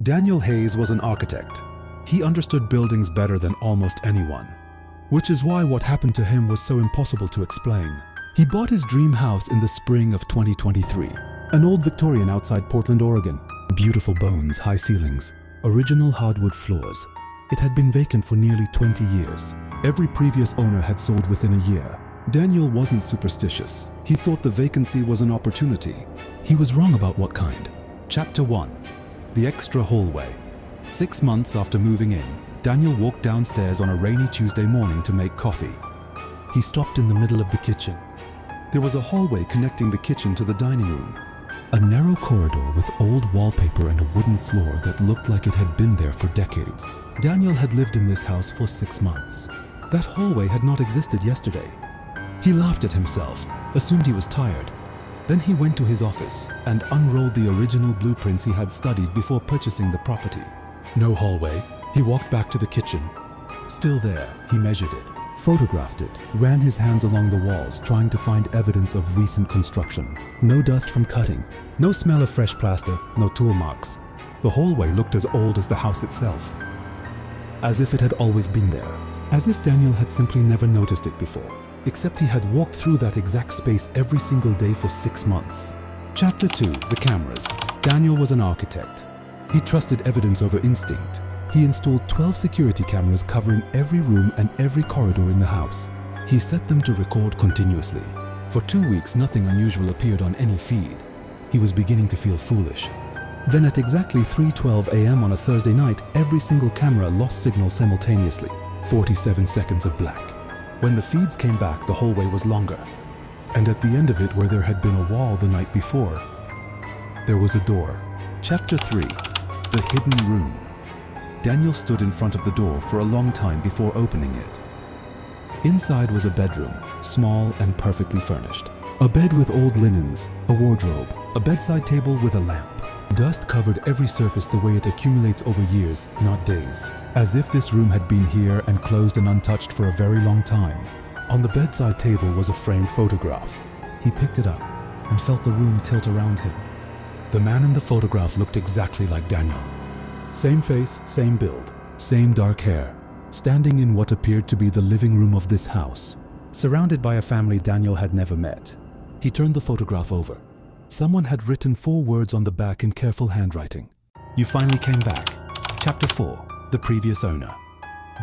Daniel Hayes was an architect. He understood buildings better than almost anyone, which is why what happened to him was so impossible to explain. He bought his dream house in the spring of 2023, an old Victorian outside Portland, Oregon. Beautiful bones, high ceilings, original hardwood floors. It had been vacant for nearly 20 years. Every previous owner had sold within a year. Daniel wasn't superstitious. He thought the vacancy was an opportunity. He was wrong about what kind. Chapter 1. The extra hallway. 6 months after moving in, Daniel walked downstairs on a rainy Tuesday morning to make coffee. He stopped in the middle of the kitchen. There was a hallway connecting the kitchen to the dining room. A narrow corridor with old wallpaper and a wooden floor that looked like it had been there for decades. Daniel had lived in this house for 6 months. That hallway had not existed yesterday. He laughed at himself, assumed he was tired. Then he went to his office and unrolled the original blueprints he had studied before purchasing the property. No hallway. He walked back to the kitchen. Still there, he measured it, photographed it, ran his hands along the walls trying to find evidence of recent construction. No dust from cutting, no smell of fresh plaster, no tool marks. The hallway looked as old as the house itself. As if it had always been there. As if Daniel had simply never noticed it before. Except he had walked through that exact space every single day for 6 months. Chapter 2. The cameras. Daniel was an architect. He trusted evidence over instinct. He installed 12 security cameras covering every room and every corridor in the house. He set them to record continuously. For 2 weeks, nothing unusual appeared on any feed. He was beginning to feel foolish. Then at exactly 3:12 a.m. on a Thursday night, every single camera lost signal simultaneously. 47 seconds of black. When the feeds came back, the hallway was longer. And at the end of it, where there had been a wall the night before, there was a door. Chapter 3. The hidden room. Daniel stood in front of the door for a long time before opening it. Inside was a bedroom, small and perfectly furnished. A bed with old linens, a wardrobe, a bedside table with a lamp. Dust covered every surface the way it accumulates over years, not days. As if this room had been here and closed and untouched for a very long time. On the bedside table was a framed photograph. He picked it up and felt the room tilt around him. The man in the photograph looked exactly like Daniel. Same face, same build, same dark hair, standing in what appeared to be the living room of this house, surrounded by a family Daniel had never met. He turned the photograph over. Someone had written 4 words on the back in careful handwriting. You finally came back. Chapter 4. The previous owner.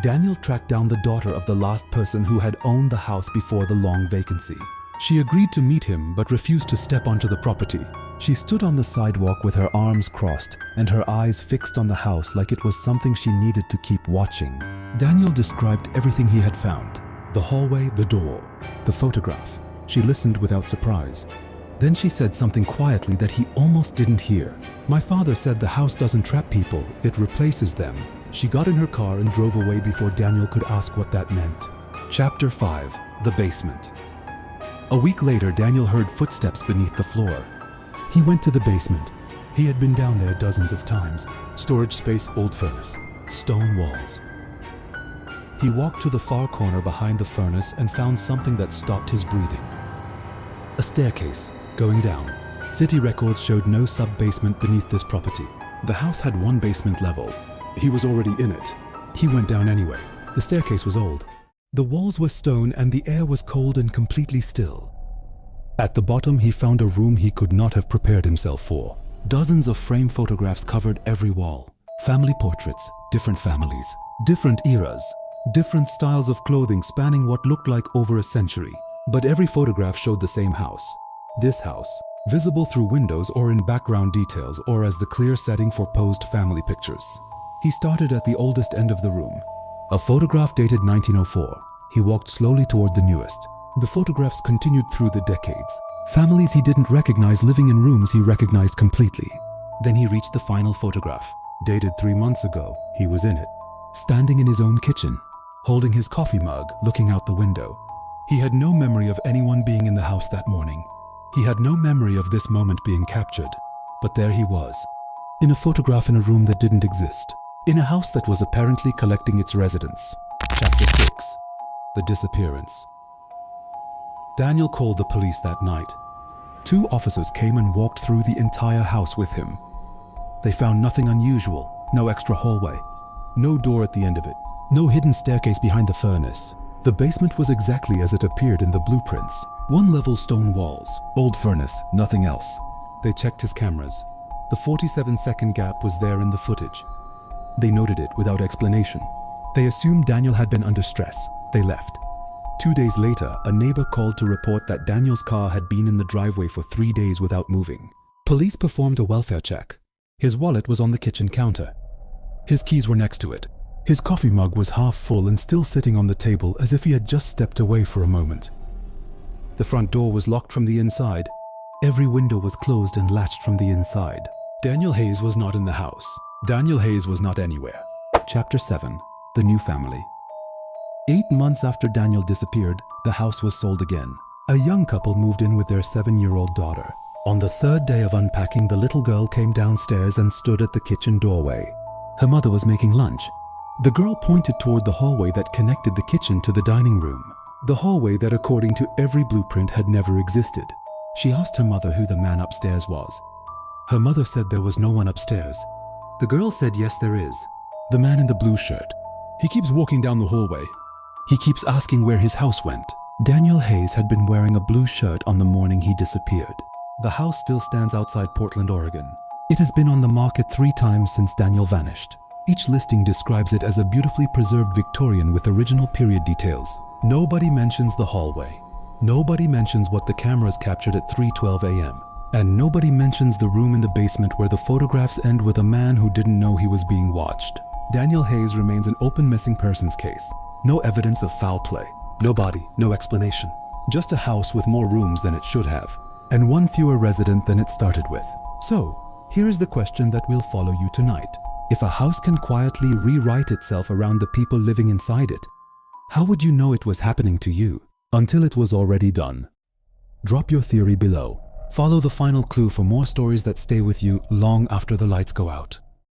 Daniel tracked down the daughter of the last person who had owned the house before the long vacancy. She agreed to meet him but refused to step onto the property. She stood on the sidewalk with her arms crossed and her eyes fixed on the house like it was something she needed to keep watching. Daniel described everything he had found. The hallway, the door, the photograph. She listened without surprise. Then she said something quietly that he almost didn't hear. My father said the house doesn't trap people, it replaces them. She got in her car and drove away before Daniel could ask what that meant. Chapter 5. The basement. A week later, Daniel heard footsteps beneath the floor. He went to the basement. He had been down there dozens of times. Storage space, old furnace, stone walls. He walked to the far corner behind the furnace and found something that stopped his breathing. A staircase going down. City records showed no sub-basement beneath this property. The house had 1 basement level. He was already in it. He went down anyway. The staircase was old. The walls were stone and the air was cold and completely still. At the bottom, he found a room he could not have prepared himself for. Dozens of frame photographs covered every wall. Family portraits, different families, different eras, different styles of clothing spanning what looked like over a century. But every photograph showed the same house. This house, visible through windows or in background details or as the clear setting for posed family pictures. He started at the oldest end of the room. A photograph dated 1904. He walked slowly toward the newest. The photographs continued through the decades. Families he didn't recognize living in rooms he recognized completely. Then he reached the final photograph. Dated 3 months ago, he was in it. Standing in his own kitchen, holding his coffee mug, looking out the window. He had no memory of anyone being in the house that morning. He had no memory of this moment being captured. But there he was, in a photograph in a room that didn't exist. In a house that was apparently collecting its residents. Chapter 6. The disappearance. Daniel called the police that night. 2 officers came and walked through the entire house with him. They found nothing unusual, no extra hallway, no door at the end of it, no hidden staircase behind the furnace. The basement was exactly as it appeared in the blueprints. One-level stone walls, old furnace, nothing else. They checked his cameras. The 47-second gap was there in the footage. They noted it without explanation. They assumed Daniel had been under stress. They left. 2 days later, a neighbor called to report that Daniel's car had been in the driveway for 3 days without moving. Police performed a welfare check. His wallet was on the kitchen counter. His keys were next to it. His coffee mug was half full and still sitting on the table as if he had just stepped away for a moment. The front door was locked from the inside. Every window was closed and latched from the inside. Daniel Hayes was not in the house. Daniel Hayes was not anywhere. Chapter 7. The New Family. 8 months after Daniel disappeared, the house was sold again. A young couple moved in with their 7-year-old daughter. On the third day of unpacking, the little girl came downstairs and stood at the kitchen doorway. Her mother was making lunch. The girl pointed toward the hallway that connected the kitchen to the dining room. The hallway that, according to every blueprint, had never existed. She asked her mother who the man upstairs was. Her mother said there was no one upstairs. The girl said yes, there is. The man in the blue shirt. He keeps walking down the hallway. He keeps asking where his house went. Daniel Hayes had been wearing a blue shirt on the morning he disappeared. The house still stands outside Portland, Oregon. It has been on the market 3 times since Daniel vanished. Each listing describes it as a beautifully preserved Victorian with original period details. Nobody mentions the hallway. Nobody mentions what the cameras captured at 3:12 a.m. And nobody mentions the room in the basement where the photographs end with a man who didn't know he was being watched. Daniel Hayes remains an open missing persons case. No evidence of foul play. No body, no explanation. Just a house with more rooms than it should have, and 1 fewer resident than it started with. So, here is the question that will follow you tonight. If a house can quietly rewrite itself around the people living inside it, how would you know it was happening to you until it was already done? Drop your theory below. Follow the final clue for more stories that stay with you long after the lights go out.